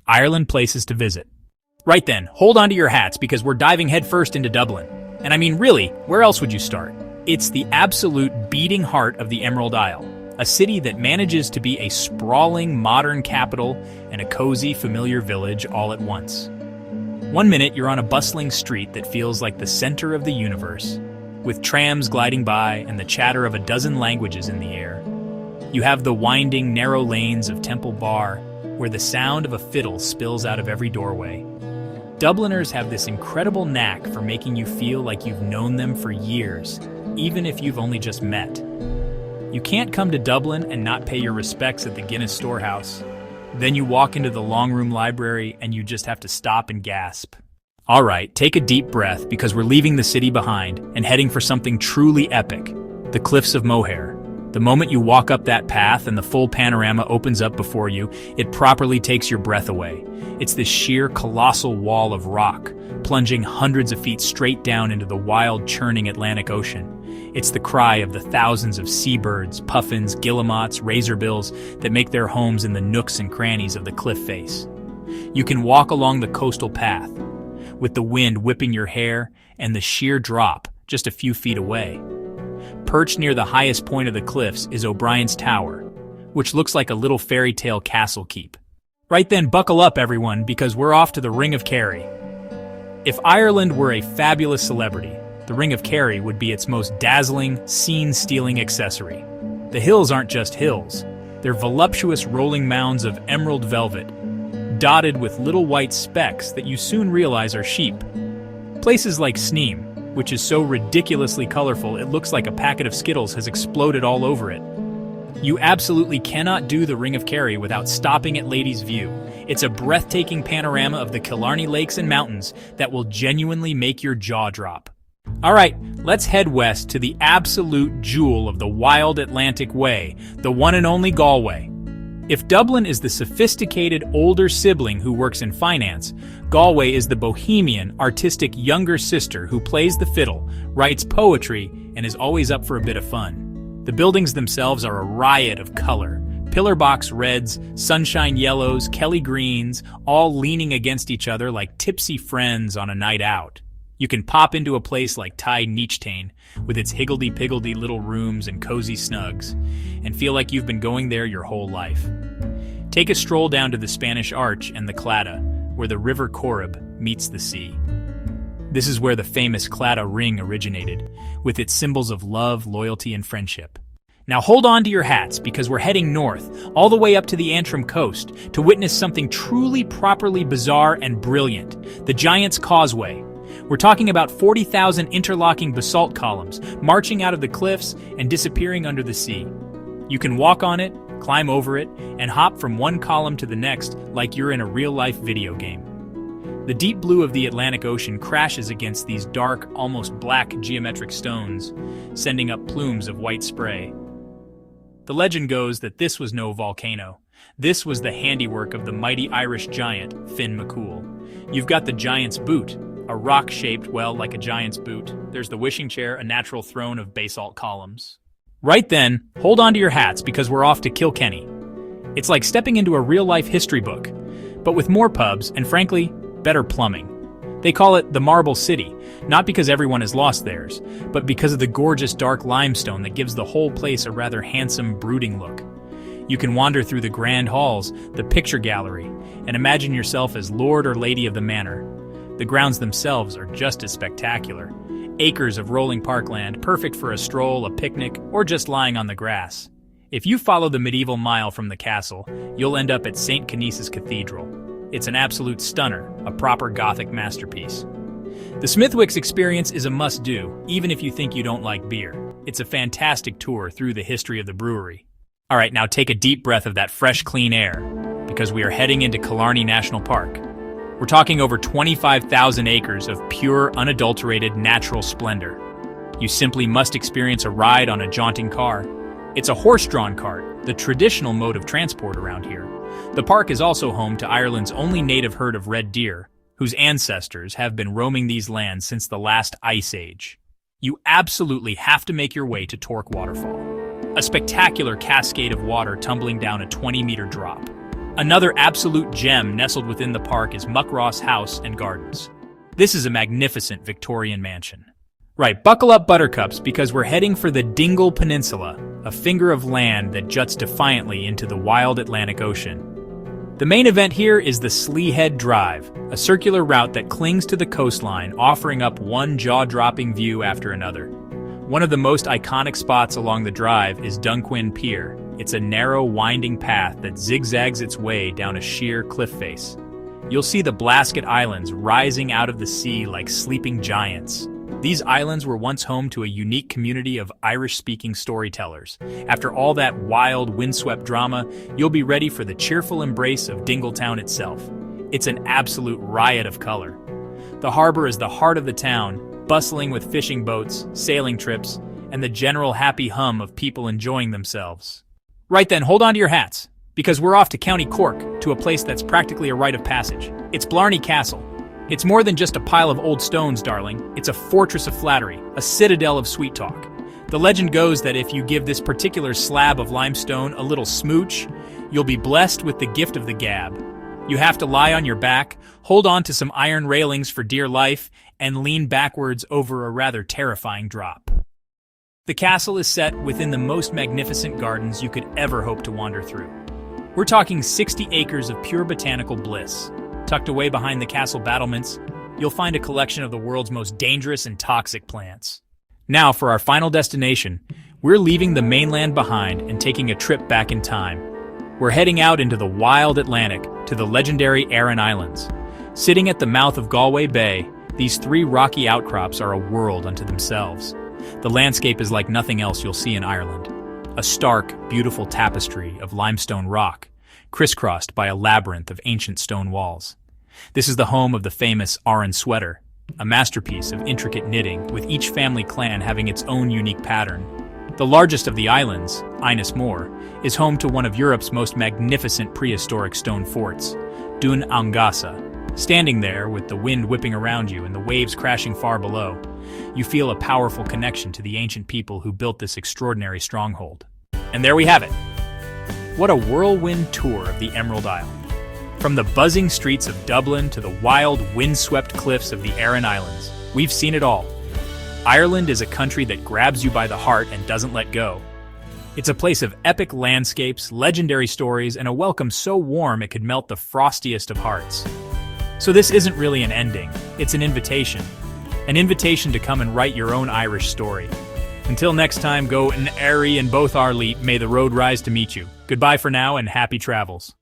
Ireland places to visit. Right then, hold on to your hats because we're diving headfirst into Dublin. And I mean really, where else would you start? It's the absolute beating heart of the Emerald Isle, a city that manages to be a sprawling modern capital and a cozy, familiar village all at once. One minute you're on a bustling street that feels like the center of the universe, with trams gliding by and the chatter of a dozen languages in the air. You have the winding, narrow lanes of Temple Bar, where the sound of a fiddle spills out of every doorway. Dubliners have this incredible knack for making you feel like you've known them for years, even if you've only just met. You can't come to Dublin and not pay your respects at the Guinness Storehouse. Then you walk into the long room library and you just have to stop and gasp. All right, take a deep breath because we're leaving the city behind and heading for something truly epic, the Cliffs of Moher. The moment you walk up that path and the full panorama opens up before you, it properly takes your breath away. It's this sheer colossal wall of rock, plunging hundreds of feet straight down into the wild, churning Atlantic Ocean. It's the cry of the thousands of seabirds, puffins, guillemots, razorbills that make their homes in the nooks and crannies of the cliff face. You can walk along the coastal path, with the wind whipping your hair and the sheer drop just a few feet away. Perched near the highest point of the cliffs is O'Brien's Tower, which looks like a little fairy tale castle keep. Right then, buckle up everyone, because we're off to the Ring of Kerry. If Ireland were a fabulous celebrity, the Ring of Kerry would be its most dazzling, scene-stealing accessory. The hills aren't just hills. They're voluptuous rolling mounds of emerald velvet, dotted with little white specks that you soon realize are sheep. Places like Sneem, which is so ridiculously colorful it looks like a packet of Skittles has exploded all over it. You absolutely cannot do the Ring of Kerry without stopping at Lady's View. It's a breathtaking panorama of the Killarney Lakes and mountains that will genuinely make your jaw drop. All right, let's head west to the absolute jewel of the wild Atlantic Way, the one and only Galway. If Dublin is the sophisticated older sibling who works in finance, Galway is the bohemian, artistic younger sister who plays the fiddle, writes poetry, and is always up for a bit of fun. The buildings themselves are a riot of color. Pillar box reds, sunshine yellows, Kelly greens, all leaning against each other like tipsy friends on a night out. You can pop into a place like Ty Nichtane, with its higgledy-piggledy little rooms and cozy snugs, and feel like you've been going there your whole life. Take a stroll down to the Spanish Arch and the Claddagh, where the River Corrib meets the sea. This is where the famous Claddagh ring originated, with its symbols of love, loyalty, and friendship. Now hold on to your hats, because we're heading north, all the way up to the Antrim coast, to witness something truly properly bizarre and brilliant, the Giant's Causeway. We're talking about 40,000 interlocking basalt columns, marching out of the cliffs and disappearing under the sea. You can walk on it, climb over it, and hop from one column to the next like you're in a real-life video game. The deep blue of the Atlantic Ocean crashes against these dark, almost black geometric stones, sending up plumes of white spray. The legend goes that this was no volcano. This was the handiwork of the mighty Irish giant, Finn McCool. You've got the Giant's Boot, a rock shaped, well, like a giant's boot. There's the wishing chair, a natural throne of basalt columns. Right then, hold on to your hats because we're off to Kilkenny. It's like stepping into a real-life history book, but with more pubs and, frankly, better plumbing. They call it the Marble City, not because everyone has lost theirs, but because of the gorgeous dark limestone that gives the whole place a rather handsome, brooding look. You can wander through the grand halls, the picture gallery, and imagine yourself as lord or lady of the manor. The grounds themselves are just as spectacular. Acres of rolling parkland, perfect for a stroll, a picnic, or just lying on the grass. If you follow the medieval mile from the castle, you'll end up at St. Canice's Cathedral. It's an absolute stunner, a proper Gothic masterpiece. The Smithwick's experience is a must-do, even if you think you don't like beer. It's a fantastic tour through the history of the brewery. All right, now take a deep breath of that fresh, clean air, because we are heading into Killarney National Park. We're talking over 25,000 acres of pure, unadulterated, natural splendor. You simply must experience a ride on a jaunting car. It's a horse-drawn cart, the traditional mode of transport around here. The park is also home to Ireland's only native herd of red deer, whose ancestors have been roaming these lands since the last ice age. You absolutely have to make your way to Torque Waterfall, a spectacular cascade of water tumbling down a 20-meter drop. Another absolute gem nestled within the park is Muckross House and Gardens. This is a magnificent Victorian mansion. Right, buckle up buttercups because we're heading for the Dingle Peninsula, a finger of land that juts defiantly into the wild Atlantic Ocean. The main event here is the Sleehead Drive, a circular route that clings to the coastline, offering up one jaw-dropping view after another. One of the most iconic spots along the drive is Dunquin Pier. It's a narrow, winding path that zigzags its way down a sheer cliff face. You'll see the Blasket Islands rising out of the sea like sleeping giants. These islands were once home to a unique community of Irish-speaking storytellers. After all that wild, windswept drama, you'll be ready for the cheerful embrace of Dingletown itself. It's an absolute riot of color. The harbor is the heart of the town, bustling with fishing boats, sailing trips, and the general happy hum of people enjoying themselves. Right then, hold on to your hats, because we're off to County Cork, to a place that's practically a rite of passage. It's Blarney Castle. It's more than just a pile of old stones, darling. It's a fortress of flattery, a citadel of sweet talk. The legend goes that if you give this particular slab of limestone a little smooch, you'll be blessed with the gift of the gab. You have to lie on your back, hold on to some iron railings for dear life, and lean backwards over a rather terrifying drop. The castle is set within the most magnificent gardens you could ever hope to wander through. We're talking 60 acres of pure botanical bliss. Tucked away behind the castle battlements, you'll find a collection of the world's most dangerous and toxic plants. Now, for our final destination, we're leaving the mainland behind and taking a trip back in time. We're heading out into the wild Atlantic to the legendary Aran Islands. Sitting at the mouth of Galway Bay, these three rocky outcrops are a world unto themselves. The landscape is like nothing else you'll see in Ireland. A stark, beautiful tapestry of limestone rock, crisscrossed by a labyrinth of ancient stone walls. This is the home of the famous Aran sweater, a masterpiece of intricate knitting, with each family clan having its own unique pattern. The largest of the islands, Moher, is home to one of Europe's most magnificent prehistoric stone forts, Dún Angasa. Standing there, with the wind whipping around you and the waves crashing far below, you feel a powerful connection to the ancient people who built this extraordinary stronghold. And there we have it. What a whirlwind tour of the Emerald Isle. From the buzzing streets of Dublin to the wild, windswept cliffs of the Aran Islands, we've seen it all. Ireland is a country that grabs you by the heart and doesn't let go. It's a place of epic landscapes, legendary stories, and a welcome so warm it could melt the frostiest of hearts. So this isn't really an ending, it's an invitation. An invitation to come and write your own Irish story. Until next time, go an airy and both our leap, may the road rise to meet you. Goodbye for now and happy travels.